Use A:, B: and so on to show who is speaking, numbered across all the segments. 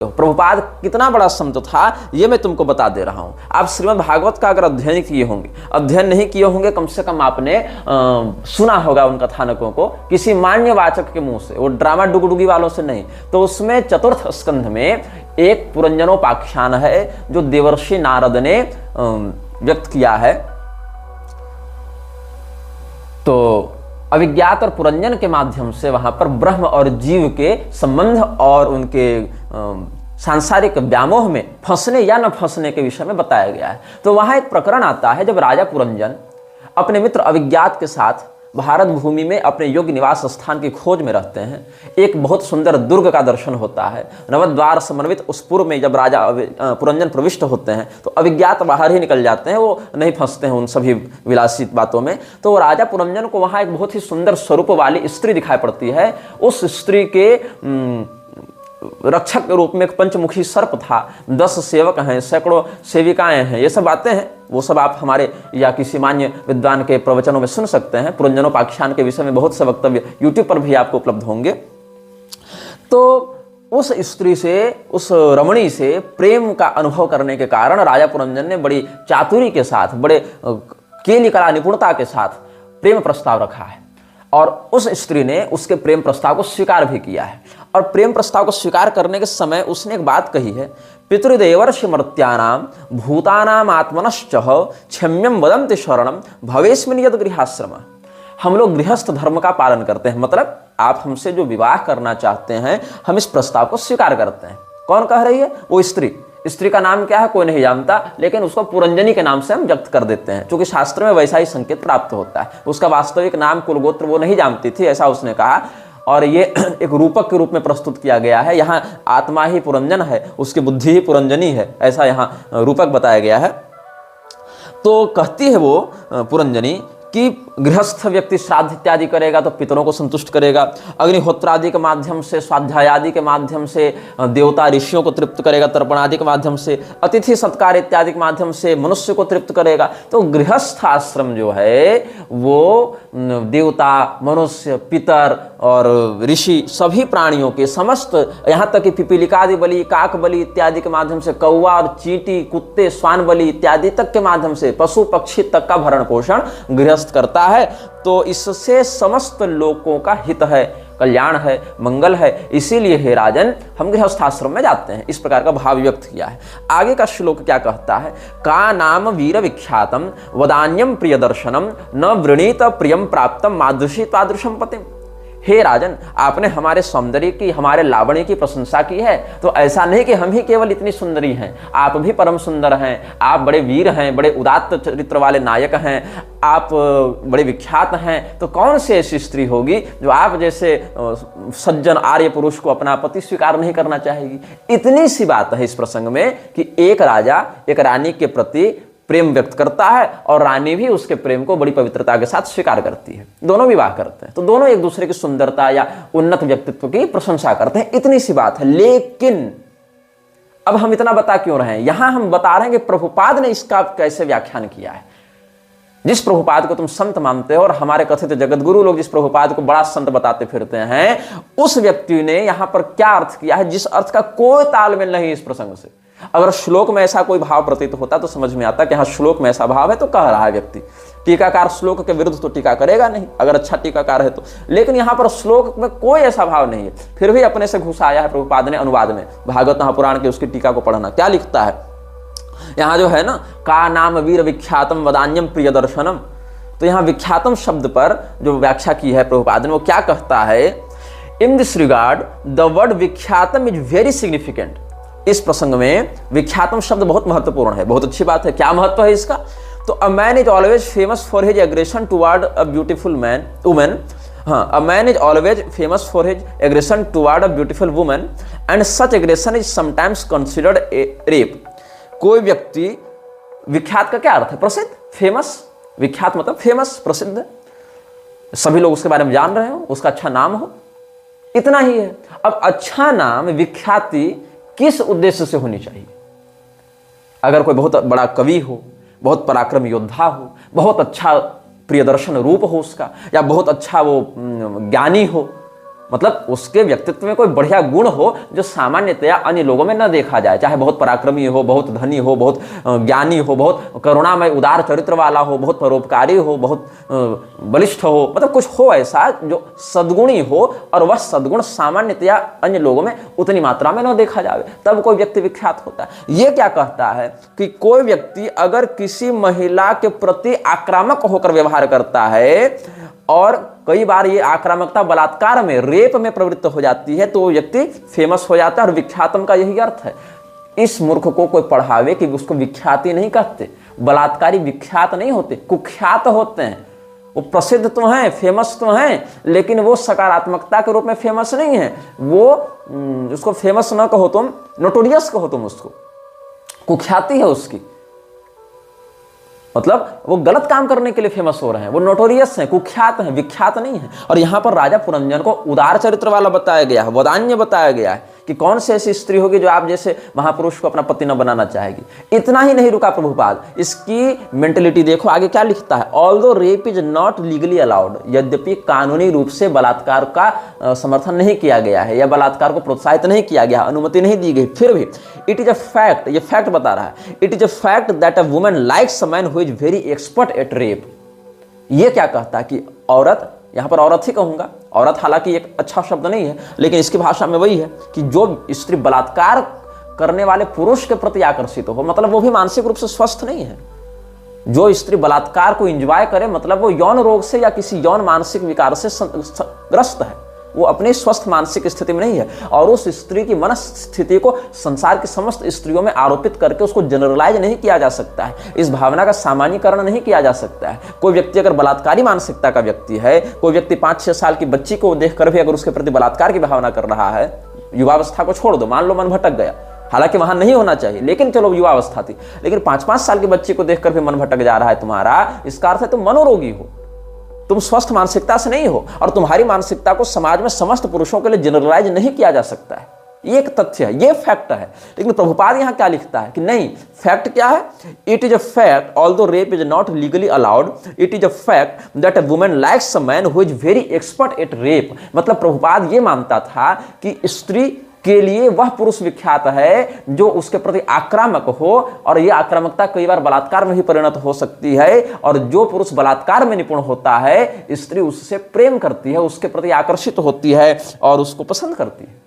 A: प्रभुपाद कितना बड़ा संत था ये मैं तुमको बता दे रहा हूं। आप श्रीमद् भागवत का अगर अध्ययन किए होंगे, अध्ययन नहीं किए होंगे, कम से कम आपने सुना होगा उन कथानकों को किसी मान्यवाचक के मुंह से, वो ड्रामा डुगडुगी वालों से नहीं। तो उसमें चतुर्थ स्कंध में एक पुरंजनोपाख्यान है जो देवर्षि नारद ने व्यक्त किया है। तो अविज्ञात और पुरंजन के माध्यम से वहां पर ब्रह्म और जीव के संबंध और उनके सांसारिक व्यामोह में फंसने या न फंसने के विषय में बताया गया है। तो वहां एक प्रकरण आता है जब राजा पुरंजन अपने मित्र अविज्ञात के साथ भारत भूमि में अपने योग्य निवास स्थान की खोज में रहते हैं। एक बहुत सुंदर दुर्ग का दर्शन होता है। नवद्वार समन्वित उस पूर्व में जब राजा पुरंजन प्रविष्ट होते हैं तो अविज्ञात बाहर ही निकल जाते हैं, वो नहीं फंसते हैं उन सभी विलासित बातों में। तो राजा पुरंजन को वहां एक बहुत ही सुंदर स्वरूप वाली स्त्री दिखाई पड़ती है। उस स्त्री के रक्षक के रूप में एक पंचमुखी सर्प था, 10 सेवक हैं, सैकड़ों सेविकाएं हैं। ये सब बातें हैं, वो सब आप हमारे या किसी मान्य विद्वान के प्रवचनों में सुन सकते हैं। पुरंजनोपाख्यान के विषय में बहुत से वक्तव्य यूट्यूब पर भी आपको उपलब्ध होंगे। तो उस स्त्री से, उस रमणी से प्रेम का अनुभव करने के कारण राजा पुरंजन ने बड़ी चातुरी के साथ, बड़े केली कला निपुणता के साथ प्रेम प्रस्ताव रखा है और उस स्त्री ने उसके प्रेम प्रस्ताव को स्वीकार भी किया है। और प्रेम प्रस्ताव को स्वीकार करने के समय उसने एक बात कही है, पितृदेवर्षि मर्त्यानाम भूतानाम आत्मनश्चह क्षम्यम वदन्ति शरणम भवेस्मिन यद गृहाश्रम। हम लोग गृहस्थ धर्म का पालन करते हैं, मतलब आप हमसे जो विवाह करना चाहते हैं हम इस प्रस्ताव को स्वीकार करते हैं। कौन कह रही है? वो स्त्री। स्त्री का नाम क्या है कोई नहीं जानता, लेकिन उसको पुरंजनी के नाम से हम व्यक्त कर देते हैं, क्योंकि शास्त्र में वैसा ही संकेत प्राप्त होता है। उसका वास्तविक नाम कुलगोत्र वो नहीं जानती थी, ऐसा उसने कहा। और ये एक रूपक के रूप में प्रस्तुत किया गया है। यहाँ आत्मा ही पुरंजन है, उसकी बुद्धि ही पुरंजनी है, ऐसा यहाँ रूपक बताया गया है। तो कहती है वो पुरंजनी कि गृहस्थ व्यक्ति श्राद्ध इत्यादि करेगा तो पितरों को संतुष्ट करेगा, अग्निहोत्र आदि के माध्यम से, स्वाध्याय आदि के माध्यम से देवता ऋषियों को तृप्त करेगा, तर्पण आदि के माध्यम से, अतिथि सत्कार इत्यादि के माध्यम से मनुष्य को तृप्त करेगा। तो गृहस्थ आश्रम जो है वो देवता, मनुष्य, पितर और ऋषि सभी प्राणियों के समस्त, यहाँ तक कि पिपीलिकादि बलि, काक बलि इत्यादि के माध्यम से, कौवा और चींटी, कुत्ते, स्वान बलि इत्यादि तक के माध्यम से, पशु पक्षी तक का भरण पोषण गृहस्थ करता है। तो इससे समस्त लोगों का हित है, कल्याण है, मंगल है। इसीलिए हे राजन हम गृहस्थाश्रम में जाते हैं। इस प्रकार का भाव व्यक्त किया है। आगे का श्लोक क्या कहता है? का नाम वीर विख्यातम वदान्यम प्रिय दर्शनम न वृणीत प्रियम प्राप्तम मादृशी तादृशम पतिम। हे राजन, आपने हमारे सौंदर्य की, हमारे लावण्य की प्रशंसा की है, तो ऐसा नहीं कि हम ही केवल इतनी सुंदरी हैं, आप भी परम सुंदर हैं, आप बड़े वीर हैं, बड़े उदात्त चरित्र वाले नायक हैं, आप बड़े विख्यात हैं। तो कौन सी ऐसी स्त्री होगी जो आप जैसे सज्जन आर्य पुरुष को अपना पति स्वीकार नहीं करना चाहेगी? इतनी सी बात है इस प्रसंग में कि एक राजा एक रानी के प्रति प्रेम व्यक्त करता है और रानी भी उसके प्रेम को बड़ी पवित्रता के साथ स्वीकार करती है। दोनों विवाह करते हैं, तो दोनों एक दूसरे की सुंदरता या उन्नत व्यक्तित्व की प्रशंसा करते हैं। इतनी सी बात है। लेकिन अब हम इतना बता क्यों रहे हैं? यहां हम बता रहे हैं कि प्रभुपाद ने इसका कैसे व्याख्यान किया है। जिस प्रभुपाद को तुम संत मानते हो और हमारे कथित जगतगुरु लोग जिस प्रभुपाद को बड़ा संत बताते फिरते हैं, उस व्यक्ति ने यहां पर क्या अर्थ किया है जिस अर्थ का कोई तालमेल नहीं इस प्रसंग से। अगर श्लोक में ऐसा कोई भाव प्रतीत होता तो समझ में आता कि हाँ श्लोक में ऐसा भाव है तो कह रहा है व्यक्ति। टीकाकार श्लोक के विरुद्ध तो टीका करेगा नहीं अगर अच्छा टीकाकार है तो। लेकिन यहां पर श्लोक में कोई ऐसा भाव नहीं है, फिर भी अपने से घुसाया है प्रभुपाद ने अनुवाद में। भागवत महापुराण के उसकी टीका को पढ़ना, क्या लिखता है यहां जो है ना, का नाम वीर विख्यातम वदान्यम प्रिय दर्शनम। तो यहां विख्यातम शब्द पर जो व्याख्या की है प्रभुपाद ने, वो क्या कहता है? In this regard the word विख्यातम इज वेरी सिग्निफिकेंट। इस प्रसंग में विख्यातम शब्द बहुत महत्वपूर्ण है। बहुत अच्छी बात है। क्या महत्व है इसका? तो a man is always famous for his aggression toward a beautiful man women. हाँ, a man is always famous for his aggression toward a beautiful women and such aggression is sometimes considered a rape. कोई व्यक्ति, विख्यात का क्या अर्थ है? प्रसिद्ध, famous. विख्यात मतलब फेमस, प्रसिद्ध, सभी लोग उसके बारे में जान रहे हो, उसका अच्छा नाम हो, इतना ही है। अब अच्छा नाम, विख्याति किस उद्देश्य से होनी चाहिए? अगर कोई बहुत बड़ा कवि हो, बहुत पराक्रम योद्धा हो, बहुत अच्छा प्रियदर्शन रूप हो उसका, या बहुत अच्छा वो ज्ञानी हो, मतलब उसके व्यक्तित्व में कोई बढ़िया गुण हो जो सामान्यतया अन्य लोगों में न देखा जाए, चाहे बहुत पराक्रमी हो, बहुत धनी हो, बहुत ज्ञानी हो, बहुत करुणामय उदार चरित्र वाला हो, बहुत परोपकारी हो, बहुत बलिष्ठ हो, मतलब कुछ हो ऐसा जो सद्गुणी हो और वह सद्गुण सामान्यतया अन्य लोगों में उतनी मात्रा में न देखा जाए, तब कोई व्यक्ति विख्यात होता है। ये क्या कहता है कि कोई व्यक्ति अगर किसी महिला के प्रति आक्रामक होकर व्यवहार करता है और कई बार ये आक्रामकता बलात्कार में, रेप में प्रवृत्त हो जाती है, तो वो व्यक्ति फेमस हो जाता है। और विख्यातम का यही अर्थ है। इस मूर्ख को कोई पढ़ावे कि उसको विख्याति नहीं कहते। बलात्कारी विख्यात नहीं होते, कुख्यात होते हैं। वो प्रसिद्ध तो हैं, फेमस तो हैं, लेकिन वो सकारात्मकता के रूप में फेमस नहीं है। वो उसको फेमस ना कहो तुम, नोटोरियस कहो तुम उसको, कुख्याति है उसकी। मतलब वो गलत काम करने के लिए फेमस हो रहे हैं, वो नोटोरियस हैं, कुख्यात हैं, विख्यात नहीं है। और यहां पर राजा पुरंजन को उदार चरित्र वाला बताया गया है, वदान्य बताया गया है कि कौन सी ऐसी स्त्री होगी जो आप जैसे महापुरुष को अपना पति न बनाना चाहेगी। इतना ही नहीं रुका प्रभुपाद, इसकी मेंटेलिटी देखो आगे क्या लिखता है। Although rape is not legally allowed, यद्यपि कानूनी रूप से बलात्कार का समर्थन नहीं किया गया है या बलात्कार को प्रोत्साहित नहीं किया गया, अनुमति नहीं दी गई, फिर भी इट इज अ फैक्ट, ये फैक्ट बता रहा है, it is a fact that a woman likes a man who is very expert at rape. ये क्या कहता है कि औरत, यहां पर औरत ही कहूंगा, औरत हालांकि एक अच्छा शब्द नहीं है, लेकिन इसकी भाषा में वही है कि जो स्त्री बलात्कार करने वाले पुरुष के प्रति आकर्षित हो, मतलब वो भी मानसिक रूप से स्वस्थ नहीं है। जो स्त्री बलात्कार को एंजॉय करे, मतलब वो यौन रोग से या किसी यौन मानसिक विकार से ग्रस्त है, वो अपनी स्वस्थ मानसिक स्थिति में नहीं है। और उस स्त्री की मनस्थिति को संसार की समस्त स्त्रियों में आरोपित करके उसको जनरलाइज नहीं किया जा सकता है, इस भावना का सामान्यीकरण नहीं किया जा सकता है। कोई व्यक्ति अगर बलात्कारी मानसिकता का व्यक्ति है, कोई व्यक्ति 5-6 साल की बच्ची को देखकर भी अगर उसके प्रति बलात्कार की भावना कर रहा है, युवावस्था को छोड़ दो, मान लो मन भटक गया, हालांकि वहां नहीं होना चाहिए, लेकिन चलो युवावस्था थी, लेकिन 5-5 साल की बच्ची को देखकर भी मन भटक जा रहा है तुम्हारा, इसका अर्थ है तुम मनोरोगी हो, तुम स्वस्थ मानसिकता से नहीं हो। और तुम्हारी मानसिकता को समाज में समस्त पुरुषों के लिए जनरलाइज नहीं किया जा सकता है। ये एक तथ्य है, ये फैक्ट है। लेकिन प्रभुपाद यहां क्या लिखता है कि नहीं, फैक्ट क्या है, it is a fact although rape is not legally allowed, it is a fact that a woman likes a man who is very expert at rape. मतलब प्रभुपाद ये मानता था कि स्त्री के लिए वह पुरुष विख्यात है जो उसके प्रति आक्रामक हो, और यह आक्रामकता कई बार बलात्कार में भी परिणत हो सकती है। और जो पुरुष बलात्कार में निपुण होता है, स्त्री उससे प्रेम करती है, उसके प्रति आकर्षित होती है और उसको पसंद करती है।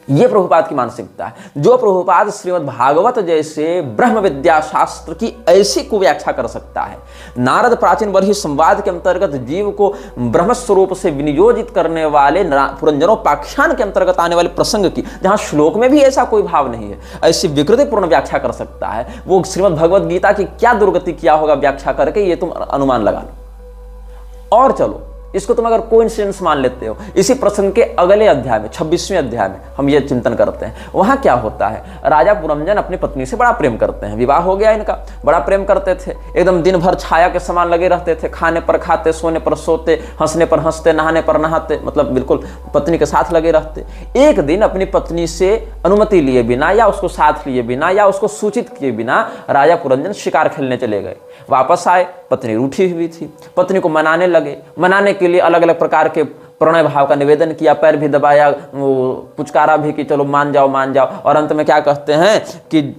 A: यह प्रभुपाद की मानसिकता है। जो प्रभुपाद श्रीमद् भागवत जैसे ब्रह्म विद्या शास्त्र की ऐसी कुव्याख्या कर सकता है, नारद प्राचीन बरही संवाद के अंतर्गत जीव को ब्रह्म स्वरूप से विनियोजित करने वाले पुरंजनोपाख्यान के अंतर्गत आने वाले प्रसंग की, जहां श्लोक में भी ऐसा कोई भाव नहीं है, ऐसी विकृतिपूर्ण व्याख्या कर सकता है, वो श्रीमद् भगवद गीता की क्या दुर्गति किया होगा व्याख्या करके, ये तुम अनुमान लगा लो। और चलो इसको तुम अगर कोइंसिडेंस मान लेते हो, इसी प्रसंग के अगले अध्याय में 26वें अध्याय में हम ये चिंतन करते हैं। वहां क्या होता है, राजा पुरंजन अपनी पत्नी से बड़ा प्रेम करते हैं, विवाह हो गया इनका, बड़ा प्रेम करते थे, एकदम दिन भर छाया के समान लगे रहते थे, खाने पर खाते, सोने पर सोते, हंसने पर हंसते, नहाने पर नहाते, मतलब बिल्कुल पत्नी के साथ लगे रहते। एक दिन अपनी पत्नी से अनुमति लिए बिना या उसको साथ लिए बिना या उसको सूचित किए बिना राजा पुरंजन शिकार खेलने चले गए। वापस आए, पत्नी रूठी हुई थी, पत्नी को मनाने लगे, मनाने के लिए अलग अलग प्रकार के प्रणय भाव का निवेदन किया, पैर भी दबाया, पुचकारा भी कि चलो मान जाओ मान जाओ, और अंत में क्या कहते हैं कि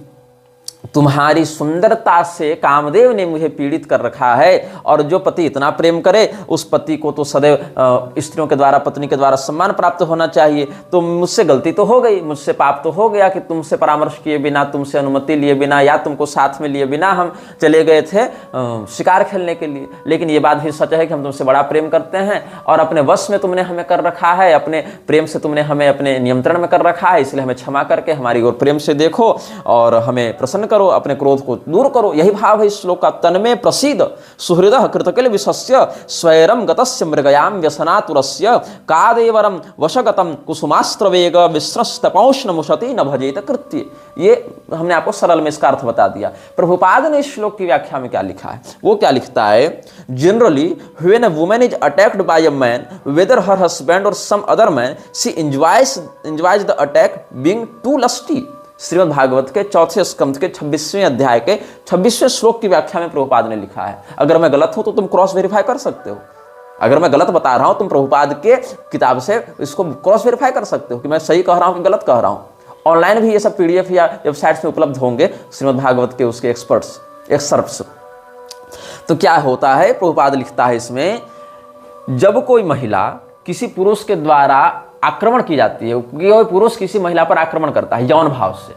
A: तुम्हारी सुंदरता से कामदेव ने मुझे पीड़ित कर रखा है, और जो पति इतना प्रेम करे उस पति को तो सदैव स्त्रियों के द्वारा, पत्नी के द्वारा सम्मान प्राप्त होना चाहिए। तो मुझसे गलती तो हो गई, मुझसे पाप तो हो गया कि तुमसे परामर्श किए बिना, तुमसे अनुमति लिए बिना या तुमको साथ में लिए बिना हम चले गए थे शिकार खेलने के लिए। लेकिन ये बात भी सच है कि हम तुमसे बड़ा प्रेम करते हैं और अपने वश में तुमने हमें कर रखा है, अपने प्रेम से तुमने हमें अपने नियंत्रण में कर रखा है, इसलिए हमें क्षमा करके हमारी ओर प्रेम से देखो और हमें प्रसन्न करो, अपने क्रोध को दूर करो। यही भाव है इस श्लोक का। तन्मे प्रसीद सुहृदः कृतकिल विशस्य स्वैरम गतस्य मृगयाम व्यसनातुरस्य कादेवरम वशगतम कुसुमास्त्रवेग विस्रस्तपौष्णमुशति न भजेत कृत्य। ये हमने आपको सरल में इसका अर्थ बता दिया। प्रभुपाद ने इस श्लोक की व्याख्या में क्या लिखा है, वो क्या लिखता है, generally when a woman is attacked by a man whether her husband और some other man she enjoys the attack being too lusty. Shrimad Bhagavat के 4 स्कंध के 26वें अध्याय के 26वें श्लोक की व्याख्या में प्रभुपाद ने लिखा है। अगर मैं गलत हूं तो तुम क्रॉस वेरीफाई कर सकते हो। अगर मैं गलत बता रहा हूं, तुम प्रभुपाद के किताब से इसको क्रॉस वेरीफाई कर सकते हो कि मैं सही कह रहा हूं कि गलत कह रहा हूं। ऑनलाइन भी ये सब PDF या वेबसाइट्स में उपलब्ध होंगे, श्रीमद् भागवत के उसके एक्सर्प्ट्स। तो क्या होता है, प्रभुपाद लिखता है इसमें, जब कोई महिला किसी पुरुष के द्वारा आक्रमण की जाती है, कोई पुरुष किसी महिला पर आक्रमण करता है यौन भाव से,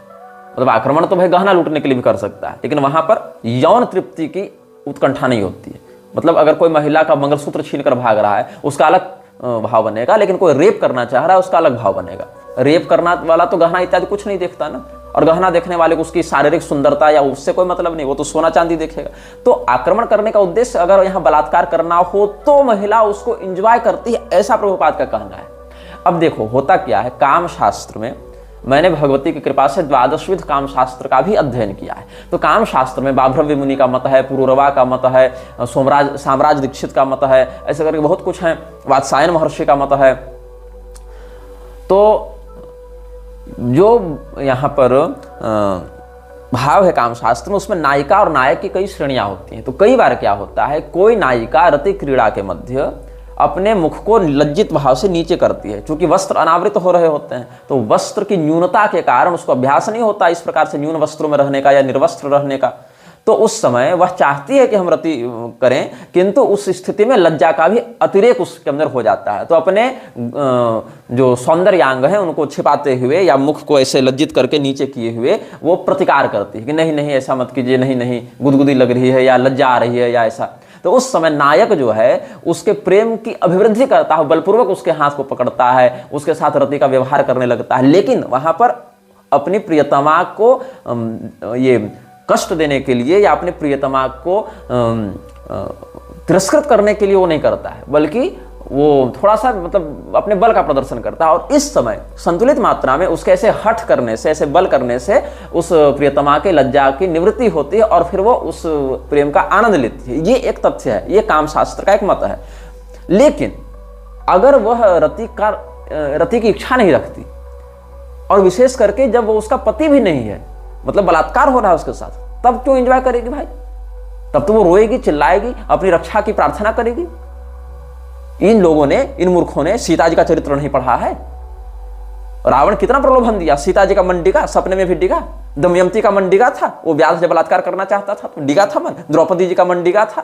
A: मतलब आक्रमण तो भाई गहना लूटने के लिए भी कर सकता है, लेकिन वहां पर यौन तृप्ति की उत्कंठा नहीं होती है। मतलब अगर कोई महिला का मंगलसूत्र छीन कर भाग रहा है, उसका अलग भाव बनेगा, लेकिन कोई रेप करना चाह रहा है, उसका अलग भाव बनेगा। रेप करना वाला तो गहना इत्यादि कुछ नहीं देखता ना, और गहना देखने वाले को उसकी शारीरिक सुंदरता या उससे कोई मतलब नहीं, वो तो सोना चांदी देखेगा। तो आक्रमण करने का उद्देश्य अगर यहाँ बलात्कार करना हो तो महिला उसको एंजॉय करती है, ऐसा प्रभुपाद का कहना है। अब देखो होता क्या है, काम शास्त्र में मैंने भगवती की कृपा से 12विध काम शास्त्र का भी अध्ययन किया है। तो काम शास्त्र में बाभ्रव्य मुनि का मत है, पुरूरवा का मत है, साम्राज्य दीक्षित का मत है, ऐसे करके बहुत कुछ है, वात्सायन महर्षि का मत है। तो जो यहाँ पर भाव है काम शास्त्र में, उसमें नायिका और नायक की कई श्रेणियां होती हैं। तो कई बार क्या होता है, कोई नायिका रति क्रीड़ा के मध्य अपने मुख को लज्जित भाव से नीचे करती है, क्योंकि वस्त्र अनावृत हो रहे होते हैं, तो वस्त्र की न्यूनता के कारण उसको अभ्यास नहीं होता इस प्रकार से न्यून वस्त्रों में रहने का या निर्वस्त्र रहने का। तो उस समय वह चाहती है कि हम रति करें, किंतु उस स्थिति में लज्जा का भी अतिरेक उसके अंदर हो जाता है। तो अपने जो सौंदर्यांग हैं उनको छिपाते हुए या मुख को ऐसे लज्जित करके नीचे किए हुए वो प्रतिकार करती है कि नहीं नहीं ऐसा मत कीजिए, नहीं नहीं गुदगुदी लग रही है या लज्जा आ रही है या ऐसा। तो उस समय नायक जो है उसके प्रेम की अभिवृद्धि करता है, बलपूर्वक उसके हाथ को पकड़ता है, उसके साथ रति का व्यवहार करने लगता है, लेकिन वहां पर अपनी प्रियतमा को ये कष्ट देने के लिए या अपने प्रियतमा को तिरस्कृत करने के लिए वो नहीं करता है, बल्कि वो थोड़ा सा मतलब अपने बल का प्रदर्शन करता है। और इस समय संतुलित मात्रा में उसके ऐसे हठ करने से, ऐसे बल करने से उस प्रियतमा के लज्जा की निवृत्ति होती है और फिर वो उस प्रेम का आनंद लेती है। ये एक तथ्य है, ये काम शास्त्र का एक मत है। लेकिन अगर वह रति की इच्छा नहीं रखती, और विशेष करके जब वो उसका पति भी नहीं है, मतलब बलात्कार हो रहा है उसके साथ, तब क्यों एंजॉय करेगी भाई? तब तो वो रोएगी, चिल्लाएगी, अपनी रक्षा की प्रार्थना करेगी। इन लोगों ने, इन मूर्खों ने सीता जी का चरित्र नहीं पढ़ा है। रावण कितना प्रलोभन दिया, सीता जी का मन डिगा, सपने में भी डिगा। दमयंती का मन डिगा था, वो व्यास से बलात्कार करना चाहता था तो डिगा था मन। द्रौपदी जी का मन डिगा था।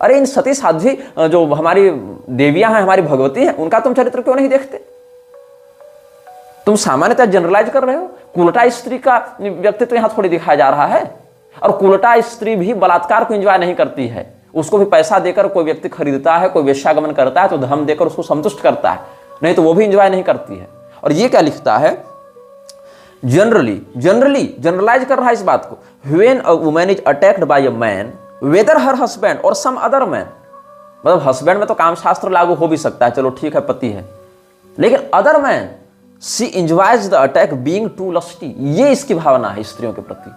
A: अरे इन सती साध्वी जो हमारी देवियां हैं, हमारी भगवती हैं, उनका तुम चरित्र क्यों नहीं देखते? तुम सामान्यतः जनरलाइज कर रहे हो। कुलटा स्त्री का व्यक्तित्व यहां थोड़ी दिखाया जा रहा है। और कुलटा स्त्री भी बलात्कार को एंजॉय नहीं करती है, उसको भी पैसा देकर कोई व्यक्ति खरीदता है, कोई वेश्यागमन करता है तो धन देकर उसको संतुष्ट करता है, नहीं तो वो भी एंजॉय नहीं करती है। और ये क्या लिखता है, जनरलाइज कर रहा है इस बात को। When a woman is attacked by a man whether her husband और सम अदर मैन, मतलब हस्बैंड में तो काम शास्त्र लागू हो भी सकता है, चलो ठीक है पति है, लेकिन other man she enjoys the attack being too lusty. ये इसकी भावना है स्त्रियों के प्रति।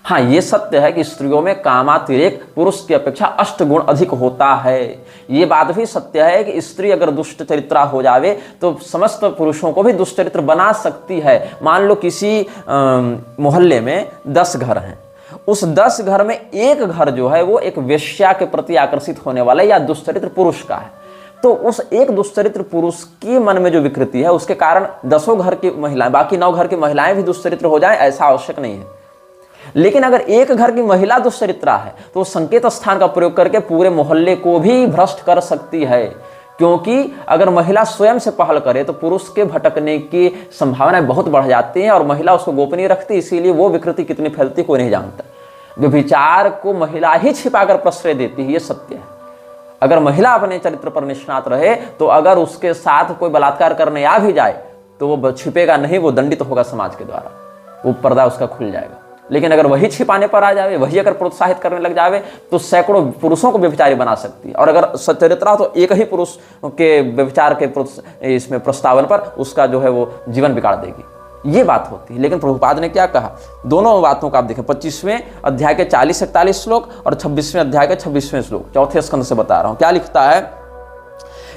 A: हाँ, ये सत्य है कि स्त्रियों में कामातिरेक पुरुष की अपेक्षा 8 गुण अधिक होता है। ये बात भी सत्य है कि स्त्री अगर दुष्ट चरित्रा हो जावे तो समस्त पुरुषों को भी दुष्ट चरित्र बना सकती है। मान लो किसी मोहल्ले में 10 घर हैं, उस 10 घर में एक घर जो है वो एक वेश्या के प्रति आकर्षित होने वाला या दुष्चरित्र पुरुष का है, तो उस एक दुष्चरित्र पुरुष के मन में जो विकृति है उसके कारण 10 घर की महिलाएं, बाकी 9 घर की महिलाएं भी दुष्चरित्र हो जाएं, ऐसा आवश्यक नहीं है। लेकिन अगर एक घर की महिला दुष्चरित्रा है तो संकेत स्थान का प्रयोग करके पूरे मोहल्ले को भी भ्रष्ट कर सकती है, क्योंकि अगर महिला स्वयं से पहल करे तो पुरुष के भटकने की संभावनाएं बहुत बढ़ जाती हैं और महिला उसको गोपनीय रखती, इसीलिए वो विकृति कितनी फैलती कोई नहीं जानता। व्यभिचार को महिला ही छिपाकर प्रश्रय देती है, ये सत्य है। अगर महिला अपने चरित्र पर निष्णात रहे तो अगर उसके साथ कोई बलात्कार करने आ भी जाए तो वो छिपेगा नहीं, वो दंडित होगा समाज के द्वारा, वो पर्दा उसका खुल जाएगा। लेकिन अगर वही छिपाने पर आ जावे, वही अगर प्रोत्साहित करने लग जावे तो सैकड़ों पुरुषों को व्यभिचारी बना सकती है। और अगर सच्चरित्रा तो एक ही पुरुष के व्यभिचार के इसमें प्रस्तावन पर उसका जो है वो जीवन बिगाड़ देगी, ये बात होती है। लेकिन प्रभुपाद ने क्या कहा, दोनों बातों का आप देखें, 25वें अध्याय के 40-41 श्लोक और 26वें अध्याय के 26वें श्लोक, चौथे स्कंद से बता रहा हूं। क्या लिखता है,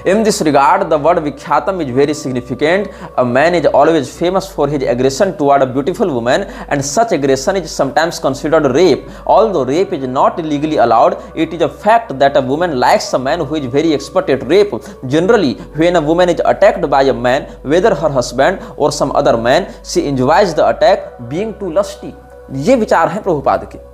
A: In this regard, the word Vikhyatam is very significant. A man is always famous for his aggression toward a beautiful woman, and such aggression is sometimes considered rape. Although rape is not legally allowed, it is a fact that a woman likes a man who is very expert at rape. Generally, when a woman is attacked by a man, whether her husband or some other man, she enjoys the attack, being too lusty. ये विचार हैं प्रभुपाद के।